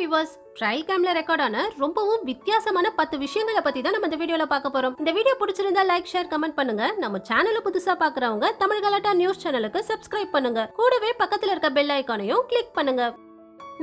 Viewers, trial கேம்ல record ஆன ரொம்பவும் வித்தியாசமான 10 விஷயங்களை பத்தி தான் நம்ம இந்த வீடியோல பார்க்க போறோம். இந்த வீடியோ பிடிச்சிருந்தா லைக், ஷேர், கமெண்ட் பண்ணுங்க. நம்ம சேனலை புதுசா பார்க்கறவங்க தமிழ் கலாட்டா நியூஸ் சேனலுக்கு சப்ஸ்கிரைப் பண்ணுங்க. கூடவே பக்கத்துல இருக்க பெல் ஐகானையும் கிளிக் பண்ணுங்க.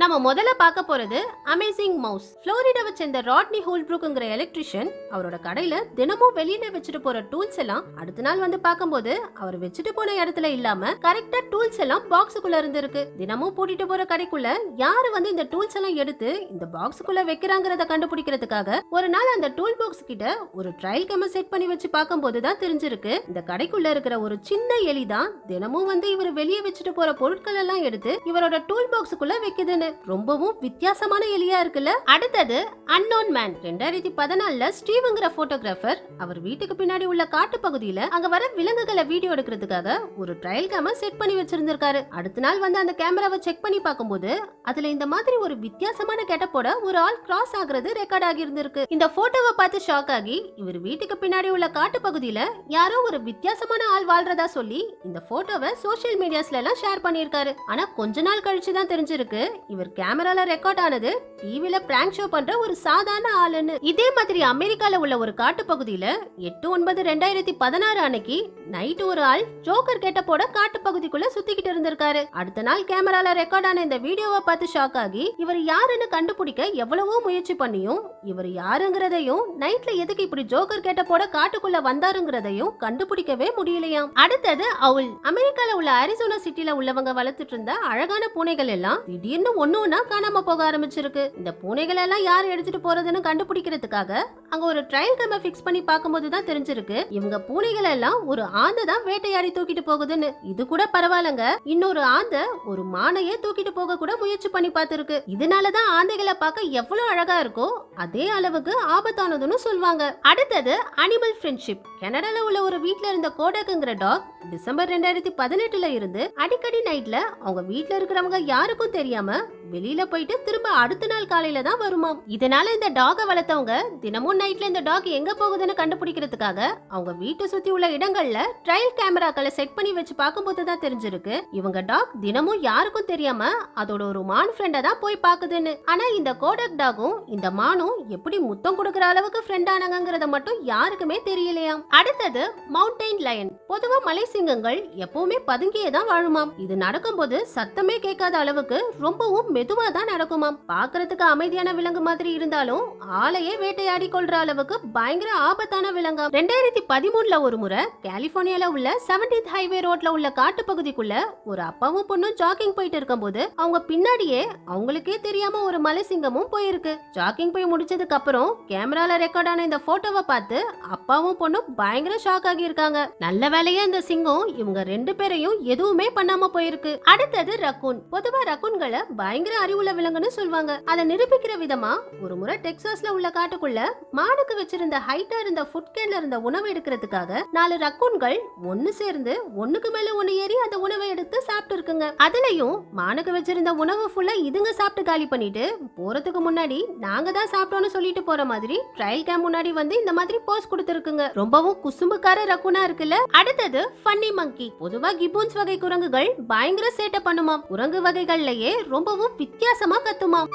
நம்ம முதல்ல பார்க்க போறது அமேசிங் மவுஸ். புளோரிடாவை சேர்ந்த ராட்னி ஹோல்ப்ரூக்ங்கிற எலக்ட்ரிஷியன் அவரோட கடையில தினமும் வெளியில வச்சுட்டு போற டூல்ஸ் எல்லாம் அடுத்த நாள் வந்து பார்க்கும்போது அவர் வச்சுட்டு போன இடத்துல இல்லாம கரெக்டா டூல்ஸ் எல்லாம் பாக்ஸுக்குள்ள இருந்திருக்கு. தினமும் பூட்டிட்டு போற கடைக்குள்ள யாரு வந்து இந்த டூல்ஸ் எல்லாம் எடுத்து இந்த பாக்ஸுக்குள்ள வைக்கிறாங்கறத கண்டுபிடிக்கிறதுக்காக ஒரு நாள் அந்த டூல் பாக்ஸ் கிட்ட ஒரு ட்ரையல் கேமரா செட் பண்ணி வச்சு பார்க்கும்போது தான் தெரிஞ்சிருக்கு இந்த கடைக்குள்ள இருக்கிற ஒரு சின்ன எலி தான் தினமும் வந்து இவர் வெளியே வச்சுட்டு போற பொருட்கள் எல்லாம் எடுத்து இவரோட டூல் பாக்ஸுக்குள்ள வைக்குதுன்னு. ரொம்பவும் வித்தியாசமான எலியா இருக்குல்ல. அடுத்தது அன்னோன் மேன். 2014ல ஸ்டீவ்ங்கிற போட்டோகிராஃபர் அவர் வீட்டுக்கு பின்னாடி உள்ள காட்டு பகுதியில அங்க வர விலங்குகளை வீடியோ எடுக்கிறதுக்காக ஒரு ட்ரையல் கேமரா செட் பண்ணி வச்சிருந்திருக்காரு. அடுத்த நாள் வந்து அந்த கேமராவை செக் பண்ணி பார்க்கும்போது அதுல இந்த மாதிரி ஒரு வித்தியாசமான கெட்டப்போட ஒரு ஆள் கிராஸ் ஆகுறது ரெக்கார்ட் ஆகி இருந்திருக்கு. இந்த போட்டோவை பார்த்து ஷாக் ஆகி இவர் வீட்டுக்கு பின்னாடி உள்ள காட்டு பகுதியில யாரோ ஒரு வித்தியாசமான ஆள் வாழ்றதா சொல்லி இந்த போட்டோவை சோசியல் மீடியாஸ்ல எல்லாம் ஷேர் பண்ணியிருக்காரு. ஆனா கொஞ்ச நாள் கழிச்சு தான் தெரிஞ்சிருக்கு இவர் கேமரால ரெக்கார்ட் ஆனது டிவில பிராங்க் ஷோ பண்ற ஒரு சாதாரண ஆளுன்னு. இதே மாதிரி அமெரிக்கால உள்ள ஒரு காட்டு பகுதியில 8/9/2016 அன்னைக்கு நைட் ஒரு ஆள் ஜோக்கர் கெட்டப்போட காட்டு பகுதிக்குள்ள சுத்திக்கிட்டு இருந்திருக்காரு. அடுத்த நாள் கேமரால ரெக்கார்ட் ஆன இந்த வீடியோவை பார்த்து ஷாக் ஆகி இவர் யாருன்னு கண்டுபிடிக்க எவ்வளவோ முயற்சி பண்ணியும் இவர் யாருங்கிறதையும் நைட்ல எதுக்கு இப்படி ஜோக்கர் கெட்டப்போட காட்டுக்குள்ள வந்தாருங்கிறதையும் கண்டுபிடிக்கவே முடியலையாம். அடுத்தது அவுல். அமெரிக்கால உள்ள அரிசோனா சிட்டில உள்ளவங்க வளர்த்துட்டு இருந்த அழகான பூனைகள் எல்லாம் திடீர்னு ஒன்னொன்னா காணாம போக ஆரம்பிச்சிருக்கு. இந்த பூனைகள் எல்லாம் யார் எடுத்துட்டு போறதுன்னு கண்டுபிடிக்கிறதுக்காக அங்க ஒரு ட்ரையல் கேமரா ஃபிக்ஸ் பண்ணி பார்க்கும்போது தான் தெரிஞ்சிருக்கு இவங்க பூனைகள் எல்லாம் ஒரு ஆந்தை தான் வேட்டையாடி தூக்கிட்டு போகுதுன்னு. இது கூட பரவாயில்லங்க, இன்னொரு ஆந்தை ஒரு மானையே தூக்கிட்டு போக கூட முயற்சி பண்ணி பார்த்திருக்கு. இதனாலதான் ஆந்தைகளை பார்க்க எவ்வளவு அழகா இருக்கோ அதே அளவுக்கு ஆபத்தானதுன்னு சொல்வாங்க. அடுத்தது அனிமல் ஃப்ரெண்ட்ஷிப். கனடால உள்ள ஒரு வீட்ல இருந்த கோடாக்ங்கிற டாக் டிசம்பர் 2018ல இருந்து அடிக்கடி நைட்ல அவங்க வீட்ல இருக்கிறவங்க யாருக்கும் தெரியாம வெளியில போயிட்டு திரும்ப அடுத்த நாள் காலையில தான் வருமாம். இதனால இந்த டாக வளர்த்தவங்க தினமும் நைட்ல இந்த டாக் எங்க போகுதுன்னு கண்டுபிடிக்கிறதுக்காக அவங்க வீட்டை சுத்தி உள்ள இடங்கள்ல ட்ரையல் கேமராக்களை செட் பண்ணி வச்சு பார்க்கும்போது தான் தெரிஞ்சிருக்கு இவங்க டாக் தினமும் யாருக்கும் தெரியாம அதோட ஒரு மான் ஃப்ரெண்ட தான் போய் பாக்குதுன்னு. ஆனா இந்த கோடக் டாகும் இந்த மானும் எப்படி முத்தம் கொடுக்கற அளவுக்கு ஃப்ரெண்ட் ஆனாங்கங்கறத மட்டும் யாருக்குமே தெரியலையாம். அடுத்தது மவுண்டைன் லயன். பொதுவா மலை சிங்கங்கள் எப்பவுமே பதுங்கியே தான் வாழுமாம். இது நடக்கும்போது சத்தமே கேட்காத அளவுக்கு ரொம்பவும் மெதுவா தான் நடக்குமாம். பாக்குறதுக்கு அமைதியான விலங்கு மாதிரி இருந்தாலும் ஆளையே வேட்டையாடி கொள்ற அளவுக்கு பயங்கர ஆபத்தான விலங்கு. 2013ல ஒரு முறை கலிபோர்னியால உள்ள 17th ஹைவே ரோட்ல உள்ள காட்டு பகுதிக்குள்ள ஒரு அப்பாவும் பொண்ணும் ஜாக்கிங் போயிட்டு இருக்கும்போது அவங்க பின்னாடியே அவங்களுக்கே தெரியாம ஒரு மலை சிங்கமும் போயிருக்கு. ஜாக்கிங் போய் முடிச்சதுக்கு அப்புறம் கேமரால ரெக்கார்ட் ஆன இந்த போட்டோவை பார்த்து அப்பாவும் பொண்ணும் பயங்கர ஷாக் ஆகி இருக்காங்க. நல்ல வேலையா இந்த சிங்கம் இவங்க 2 பேரையும் எதுவுமே பண்ணாம போயிருக்கு. அடுத்தது ரக்கூன். பொதுவா ரக்கூன்களை பயங்கர அறிவுள்ள விலங்குன்னு சொல்வாங்க. அதை நிரூபிக்கிற விதமா ஒரு முறை டெக்சாஸ்ல உள்ள காட்டுக்குள்ள மானுக்கு வச்சிருந்த ஹைட்டா இருந்த ஃபுட் கேன்ல இருந்த உணவு எடுக்கிறதுக்காக 4 ரக்கூன்கள் ஒன்னு சேர்ந்து ஒண்ணுக்கு மேல ஒன்னு ஏறி அந்த உணவை எடுத்து சாப்பிட்டு இருக்குங்க. அதுலயும் மானுக்கு வச்சிருந்த உணவு ஃபுல்லா இதுங்க சாப்பிட்டு காலி பண்ணிட்டு போறதுக்கு முன்னாடி நாங்க தான் சாப்பிட்டோம்னு சொல்லிட்டு போற மாதிரி ட்ரையல் கேம் முன்னாடி வந்து இந்த மாதிரி போஸ் கொடுத்திருக்குங்க. ரொம்பவும் குசும்புக்கார ரக்கூனா இருக்குல்ல. அடுத்தது ஃபன்னி மங்கி. பொதுவா கிப்பூன்ஸ் வகை குரங்குகள் பயங்கர சேட்டை பண்ணுமாம். குரங்கு வகைகள்லயே ரொம்பவும் வித்தியாசமா கத்துமாம்.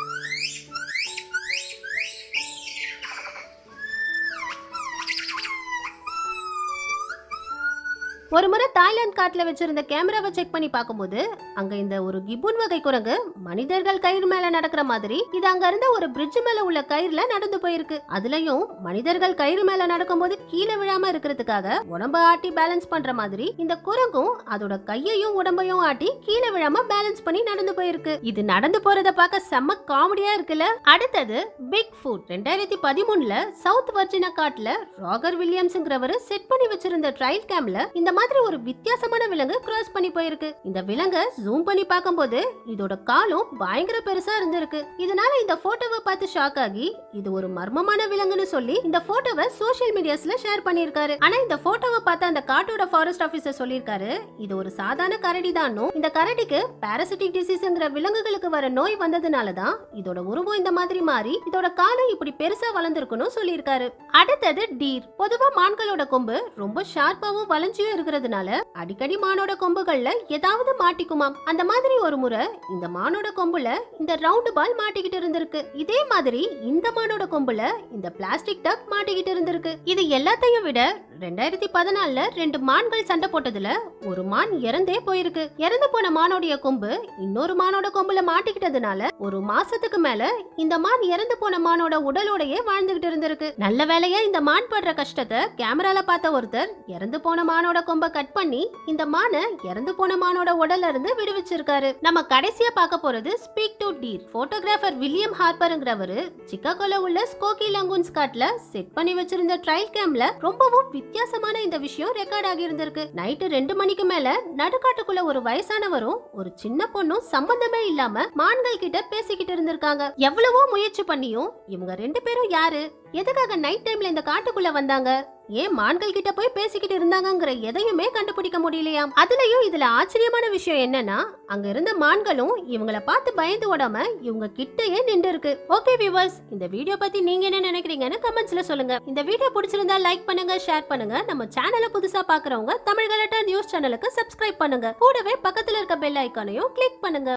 ஒரு முறை தாய்லாந்து காட்டுல வச்சிருந்த கேமராவை செக் பண்ணி பார்க்கும்போது அங்க இந்த ஒரு கிப்பூன் வகை குரங்கு மனிதர்கள் கயிறு மேல நடக்கிற மாதிரி இது அங்க இருந்த ஒரு பிரிட்ஜ் மேல உள்ள கயிறுல நடந்து போயிருக்கு. அதுலயும் மனிதர்கள் கயிறு மேல நடக்கும்போது கீழே விழாம இருக்கிறதுக்காக உடம்ப ஆட்டி பேலன்ஸ் பண்ற மாதிரி இந்த குரங்கும் அதோட கையையும் உடம்பையும் ஆட்டி கீழே விழாம பேலன்ஸ் பண்ணி நடந்து போயிருக்கு. இது நடந்து போறத பார்க்க செம்ம காமெடியா இருக்குல்ல. அடுத்தது பிக் ஃபுட். 2013ல சவுத் வர்ஜினா காட்டுல ராகர் வில்லியம்ஸ்ங்கிறவர் செட் பண்ணி வச்சிருந்த ட்ரையல் கேம்ல இந்த மாதிரி ஒரு வித்தியாசமான விலங்கு கிராஸ் பண்ணி போயிருக்கு. இந்த விலங்கை ஜூம் பண்ணி பார்க்கும்போது இதோட காலும் பயங்கர பெருசா இருந்திருக்கு. இதனால இந்த போட்டோவை பார்த்து ஷாக் ஆகி இது ஒரு மர்மமான விலங்குன்னு சொல்லி இந்த போட்டோவை சோஷியல் மீடியாஸ்ல ஷேர் பண்ணிருக்காரு. ஆனா இந்த போட்டோவை பார்த்து அந்த காட்டோட ஃபாரஸ்ட் ஆபீசர் சொல்லிருக்காரு இது ஒரு சாதாரண கரடி தான். இந்த கரடிக்கு பாராசிட்டிக் டிசீஸ்ங்கிற விலங்குகளுக்கு வர நோய் வந்ததுனாலதான் இதோட உருவம் இந்த மாதிரி மாறி இதோட காலம் இப்படி பெருசா வளர்ந்துருக்குன்னு சொல்லிருக்காரு. அடுத்தது டீர். பொதுவா மான்களோட கொம்பு ரொம்ப ஷார்ப்பாவும் வளைஞ்சியும் இருக்கு ஆகுறதுனால அடிக்கடி மானோட கொம்புகள்ல ஏதாவது மாட்டிக்குமாம். அந்த மாதிரி ஒரு முறை இந்த மானோட கொம்புல இந்த ரவுண்ட் பால் மாட்டிக்கிட்டு இருந்திருக்கு. இதே மாதிரி இந்த மானோட கொம்புல இந்த பிளாஸ்டிக் டக் மாட்டிக்கிட்டு இருந்திருக்கு. இது எல்லாத்தையும் விட 2014ல 2 மான்கள் சண்டை போட்டதுல ஒரு மான் இறந்தே போயிருக்கு. இறந்து போன மானோடைய கொம்பு இன்னொரு மானோட கொம்புல மாட்டிக்கிட்டதுனால ஒரு மாசத்துக்கு மேல இந்த மான் இறந்து போன மானோட உடலோடயே வாழ்ந்துகிட்டு இருந்திருக்கு. நல்ல வேளையா இந்த மான் படுற கஷ்டத்தை கேமரால பார்த்த ஒருத்தர் இறந்து போன மானோட கொம்பை கட் பண்ணி இந்த மானை இறந்து போன மானோட உடல்ல இருந்து விடுவிச்சிருக்காரு. நம்ம கடைசியா பார்க்க போறது speak to deer. Photographer William ஹார்பர்ங்கிறவரு சிக்காகோல உள்ள ஸ்கோக்கி லங்கூன்ஸ் காட்டுல செட் பண்ணி வச்சிருந்த ட்ரையல் கேம்ல ரொம்பவும் வித்தியாசமான இந்த விஷயம் ரெக்கார்ட் ஆகி இருந்திருக்கு. நைட்டு 2 மணிக்கு மேல நடுக்காட்டுக்குள்ள ஒரு வயசானவரும் ஒரு சின்ன பொண்ணும் சம்பந்தமே இல்லாம மான்கள் கிட்ட பேசிக்கிட்டு இருந்திருக்காங்க. எவ்வளவோ முயற்சி பண்ணியும் இவங்க 2 பேரும் யாரு, எதுக்காக நைட் டைம்ல இந்த காட்டுக்குள்ள வந்தாங்க, ஏன் மான்கள் கிட்ட போய் பேசிக்கிட்டு இருந்தாங்கங்கிற எதையுமே கண்டுபிடிக்க முடியலையாம். அதுலயும் இதுல ஆச்சரியமான விஷயம் என்னன்னா அங்க இருந்த மான்களும் இவங்களை பார்த்து பயந்து ஓடாம இவங்க கிட்டயே நின்று இருக்கு. ஓகே வியூவர்ஸ், இந்த வீடியோ பத்தி நீங்க என்ன நினைக்கிறீங்கன்னு கமெண்ட்ஸ்ல சொல்லுங்க. இந்த வீடியோ பிடிச்சிருந்தா லைக் பண்ணுங்க, ஷேர் பண்ணுங்க. நம்ம சேனலை புதுசா பாக்குறவங்க தமிழ் கலாட்டா நியூஸ் சேனலுக்கு சப்ஸ்கிரைப் பண்ணுங்க. கூடவே பக்கத்துல இருக்க பெல் ஐகானையும் கிளிக் பண்ணுங்க.